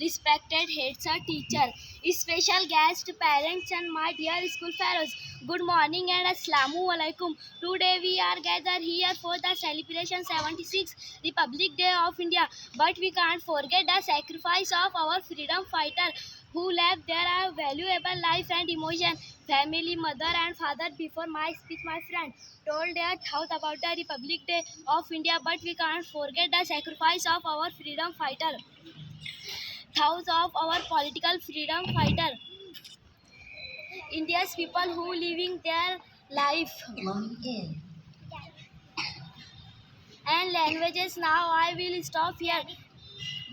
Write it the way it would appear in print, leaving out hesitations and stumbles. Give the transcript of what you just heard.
Respected head sir, teacher, special guest, parents and my dear school fellows, good morning and Assalamu alaikum. Today we are gathered here for the celebration 76th Republic Day of India, but we can't forget the sacrifice of our freedom fighter who left their valuable life and emotion. Family, mother and father, before my speech, my friend told their thought about the Republic Day of India, but we can't forget the sacrifice of our freedom fighter, thoughts of our political freedom fighter, India's people who living their life and languages. Now I will stop here.